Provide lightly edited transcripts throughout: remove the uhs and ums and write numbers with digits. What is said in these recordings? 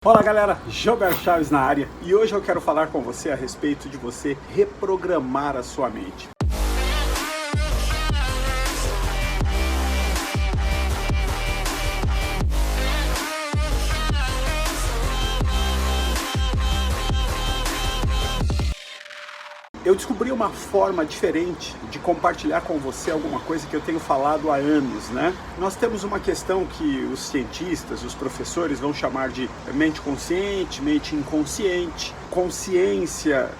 Olá galera, Gilberto Chaves na área e hoje eu quero falar com você a respeito de você reprogramar a sua mente. Eu descobri uma forma diferente de compartilhar com você alguma coisa que eu tenho falado há anos, né? Nós temos uma questão que os cientistas, os professores vão chamar de mente consciente, mente inconsciente, consciência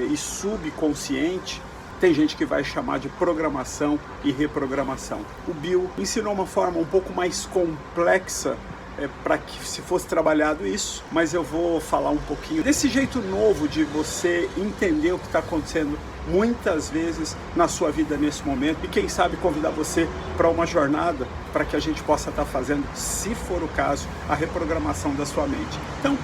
e subconsciente. Tem gente que vai chamar de programação e reprogramação. O Bill ensinou uma forma um pouco mais complexa para que se fosse trabalhado isso, mas eu vou falar um pouquinho desse jeito novo de você entender o que está acontecendo muitas vezes na sua vida nesse momento e quem sabe convidar você para uma jornada para que a gente possa estar fazendo, se for o caso, a reprogramação da sua mente. Então,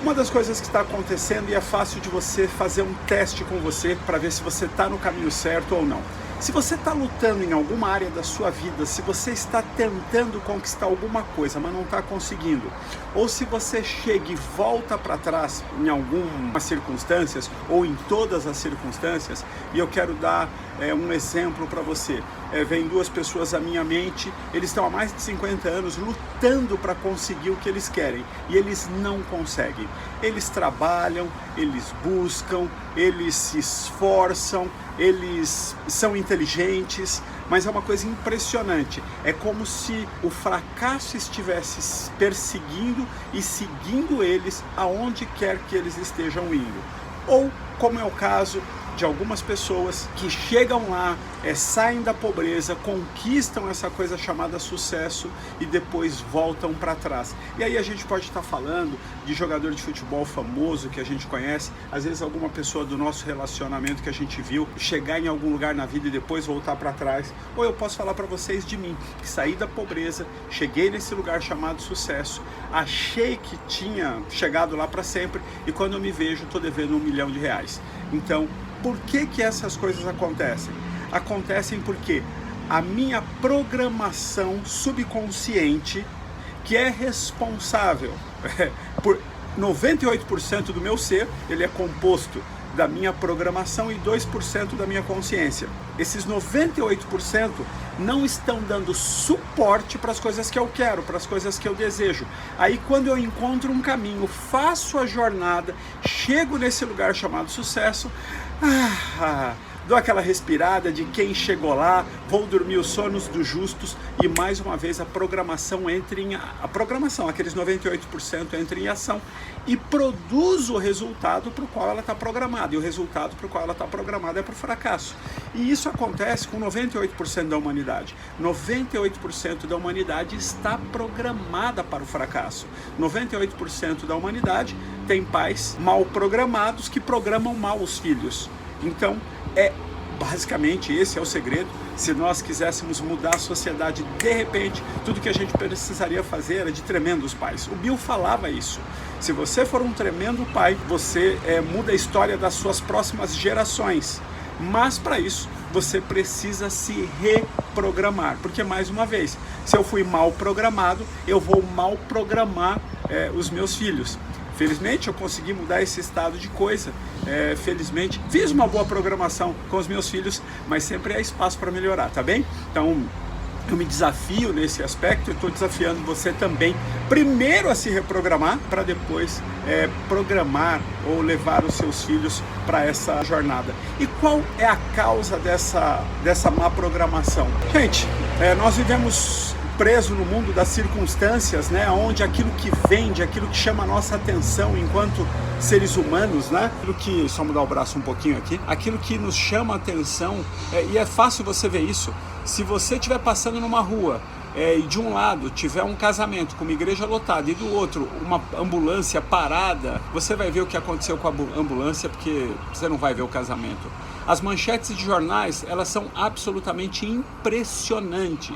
uma das coisas que está acontecendo, e é fácil de você fazer um teste com você para ver se você está no caminho certo ou não. Se você está lutando em alguma área da sua vida, se você está tentando conquistar alguma coisa, mas não está conseguindo, ou se você chega e volta para trás em algumas circunstâncias, ou em todas as circunstâncias, e eu quero dar um exemplo para você. Vem duas pessoas à minha mente, eles estão há mais de 50 anos lutando para conseguir o que eles querem, e eles não conseguem. Eles trabalham, eles buscam, eles se esforçam, eles são inteligentes, mas é uma coisa impressionante. É como se o fracasso estivesse perseguindo e seguindo eles aonde quer que eles estejam indo. Ou, como é o caso de algumas pessoas que chegam lá, saem da pobreza, conquistam essa coisa chamada sucesso e depois voltam para trás. E aí a gente pode estar falando de jogador de futebol famoso que a gente conhece, às vezes alguma pessoa do nosso relacionamento que a gente viu chegar em algum lugar na vida e depois voltar para trás. Ou eu posso falar para vocês de mim, que saí da pobreza, cheguei nesse lugar chamado sucesso, achei que tinha chegado lá para sempre e quando eu me vejo estou devendo R$1 milhão. Então, por que essas coisas acontecem? Acontecem porque a minha programação subconsciente, que é responsável por 98% do meu ser, ele é composto da minha programação e 2% da minha consciência. Esses 98% não estão dando suporte para as coisas que eu quero, para as coisas que eu desejo. Aí quando eu encontro um caminho, faço a jornada, chego nesse lugar chamado sucesso, dou aquela respirada de quem chegou lá, vou dormir os sonos dos justos e mais uma vez a programação entra em aqueles 98% entra em ação e produz o resultado para o qual ela está programada, e o resultado para o qual ela está programada é para o fracasso. E isso acontece com 98% da humanidade. 98% da humanidade está programada para o fracasso. 98% da humanidade tem pais mal programados que programam mal os filhos. Então, basicamente esse é o segredo. Se nós quiséssemos mudar a sociedade, de repente, tudo que a gente precisaria fazer era de tremendos pais. O Bill falava isso. Se você for um tremendo pai, você muda a história das suas próximas gerações. Mas para isso, você precisa se reprogramar. Porque, mais uma vez, se eu fui mal programado, eu vou mal programar os meus filhos. Felizmente eu consegui mudar esse estado de coisa, felizmente fiz uma boa programação com os meus filhos, mas sempre há espaço para melhorar, tá bem? Então eu me desafio nesse aspecto e estou desafiando você também, primeiro a se reprogramar, para depois programar ou levar os seus filhos para essa jornada. E qual é a causa dessa má programação? Gente, nós vivemos preso no mundo das circunstâncias, né, onde aquilo que vende, aquilo que chama a nossa atenção enquanto seres humanos, né, só mudar o braço um pouquinho aqui, aquilo que nos chama a atenção, e é fácil você ver isso, se você estiver passando numa rua, e de um lado tiver um casamento com uma igreja lotada e do outro uma ambulância parada, você vai ver o que aconteceu com a ambulância, porque você não vai ver o casamento. As manchetes de jornais, elas são absolutamente impressionante.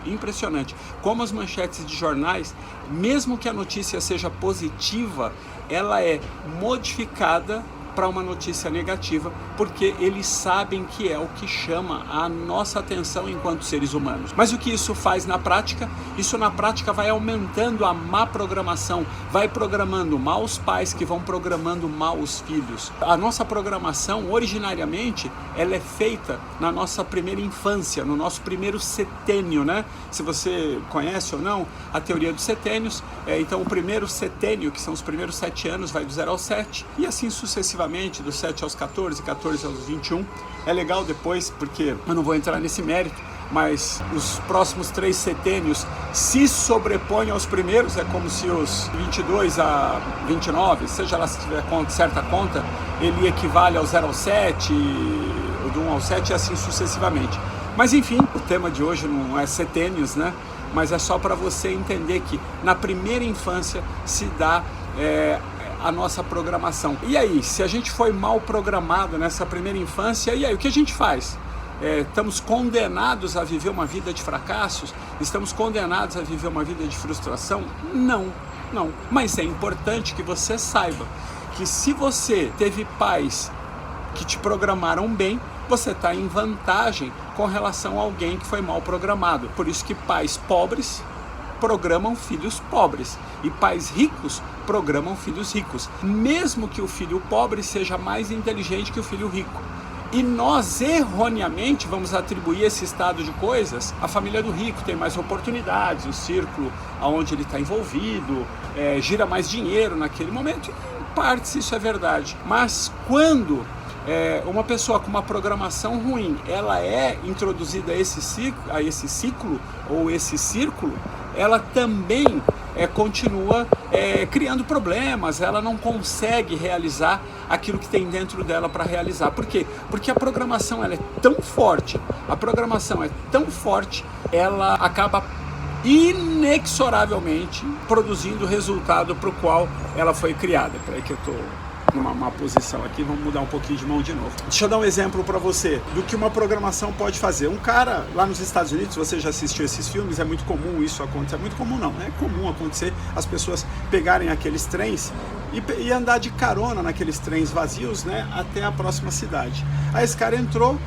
Como as manchetes de jornais, mesmo que a notícia seja positiva, ela é modificada para uma notícia negativa, porque eles sabem que é o que chama a nossa atenção enquanto seres humanos. Mas o que isso faz na prática? Isso na prática vai aumentando a má programação, vai programando mal os pais que vão programando mal os filhos. A nossa programação, originariamente, ela é feita na nossa primeira infância, no nosso primeiro setênio, né? Se você conhece ou não a teoria dos setênios, então o primeiro setênio, que são os primeiros 7 anos, vai do 0 ao 7, e assim sucessivamente, dos 7 aos 14, 14 aos 21. É legal depois, porque eu não vou entrar nesse mérito, mas os próximos 3 setênios se sobrepõem aos primeiros, é como se os 22 a 29, seja lá se tiver certa conta, ele equivale ao 0 ao 7, do 1 ao 7 e assim sucessivamente. Mas enfim, o tema de hoje não é setênios, né? Mas é só para você entender que na primeira infância se dá a nossa programação. E aí, se a gente foi mal programado nessa primeira infância, e aí, o que a gente faz? Estamos condenados a viver uma vida de fracassos? Estamos condenados a viver uma vida de frustração? Não. Mas é importante que você saiba que se você teve pais que te programaram bem, você está em vantagem com relação a alguém que foi mal programado. Por isso que pais pobres programam filhos pobres e pais ricos programam filhos ricos, mesmo que o filho pobre seja mais inteligente que o filho rico. E nós erroneamente vamos atribuir esse estado de coisas à família do rico, tem mais oportunidades, o círculo onde ele está envolvido, gira mais dinheiro naquele momento, e em partes isso é verdade. Mas quando uma pessoa com uma programação ruim, ela é introduzida a esse ciclo ou esse círculo, ela também continua criando problemas, ela não consegue realizar aquilo que tem dentro dela para realizar. Por quê? Porque a programação ela é tão forte, ela acaba inexoravelmente produzindo o resultado para o qual ela foi criada. Peraí que eu estou numa posição aqui, vamos mudar um pouquinho de mão de novo. Deixa eu dar um exemplo para você do que uma programação pode fazer. Um cara lá nos Estados Unidos, você já assistiu esses filmes, é muito comum isso acontecer. É muito comum não, é comum acontecer as pessoas pegarem aqueles trens e andar de carona naqueles trens vazios, né, até a próxima cidade. Aí esse cara entrou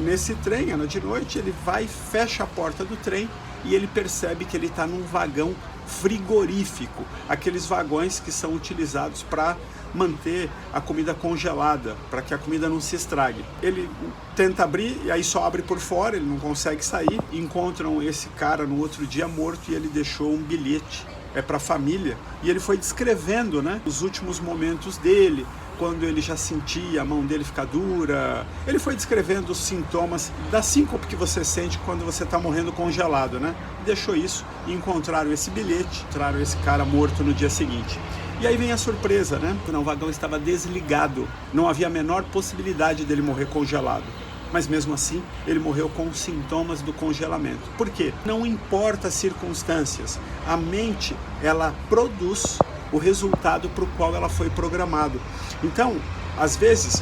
nesse trem, era de noite, ele vai, fecha a porta do trem e ele percebe que ele está num vagão frigorífico, aqueles vagões que são utilizados para manter a comida congelada, para que a comida não se estrague. Ele tenta abrir e aí só abre por fora, ele não consegue sair. Encontram esse cara no outro dia morto e ele deixou um bilhete para a família, e ele foi descrevendo, né, os últimos momentos dele, quando ele já sentia a mão dele ficar dura. Ele foi descrevendo os sintomas da síncope que você sente quando você está morrendo congelado, né? Deixou isso e encontraram esse bilhete, encontraram esse cara morto no dia seguinte. E aí vem a surpresa, né? O vagão estava desligado, não havia a menor possibilidade dele morrer congelado. Mas mesmo assim, ele morreu com sintomas do congelamento. Por quê? Não importa as circunstâncias, a mente, ela produz o resultado para o qual ela foi programado. Então, às vezes,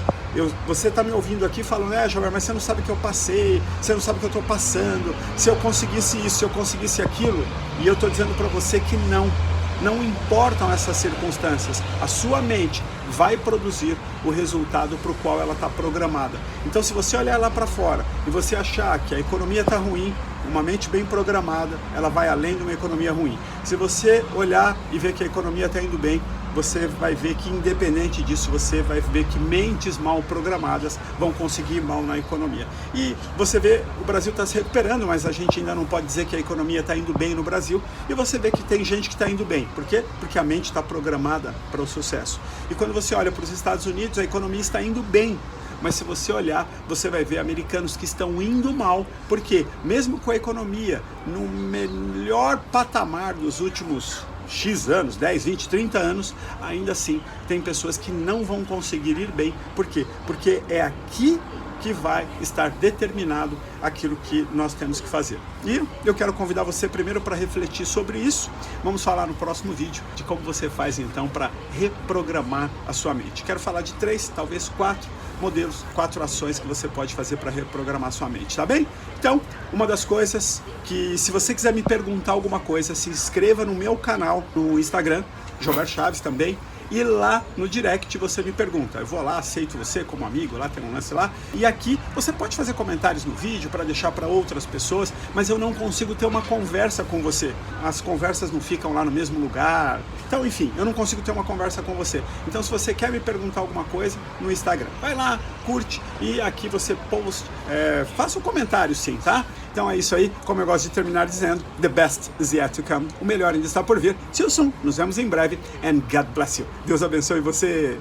você está me ouvindo aqui falando, Joel, mas você não sabe o que eu passei, você não sabe o que eu estou passando, se eu conseguisse isso, se eu conseguisse aquilo, e eu estou dizendo para você que não importam essas circunstâncias, a sua mente vai produzir o resultado para o qual ela está programada. Então, se você olhar lá para fora e você achar que a economia está ruim, uma mente bem programada, ela vai além de uma economia ruim. Se você olhar e ver que a economia está indo bem, você vai ver que, independente disso, você vai ver que mentes mal programadas vão conseguir ir mal na economia. E você vê, o Brasil está se recuperando, mas a gente ainda não pode dizer que a economia está indo bem no Brasil. E você vê que tem gente que está indo bem. Por quê? Porque a mente está programada para o sucesso. E quando você olha para os Estados Unidos, a economia está indo bem. Mas se você olhar, você vai ver americanos que estão indo mal, porque mesmo com a economia no melhor patamar dos últimos X anos, 10, 20, 30 anos, ainda assim tem pessoas que não vão conseguir ir bem. Por quê? Porque é aqui que vai estar determinado aquilo que nós temos que fazer. E eu quero convidar você primeiro para refletir sobre isso. Vamos falar no próximo vídeo de como você faz então para reprogramar a sua mente. Quero falar de 3, talvez 4 modelos, 4 ações que você pode fazer para reprogramar a sua mente, tá bem? Então, uma das coisas que, se você quiser me perguntar alguma coisa, se inscreva no meu canal no Instagram, Joel Chaves também. e lá no direct você me pergunta. Eu vou lá, aceito você como amigo, lá tem um lance lá. E aqui você pode fazer comentários no vídeo para deixar para outras pessoas, mas eu não consigo ter uma conversa com você. As conversas não ficam lá no mesmo lugar. Então, enfim, eu não consigo ter uma conversa com você. Então, se você quer me perguntar alguma coisa, no Instagram, vai lá, curte e aqui você post, faça um comentário sim, tá? Então é isso aí, como eu gosto de terminar dizendo, the best is yet to come. O melhor ainda está por vir. See you soon. Nos vemos em breve. And God bless you. Deus abençoe você.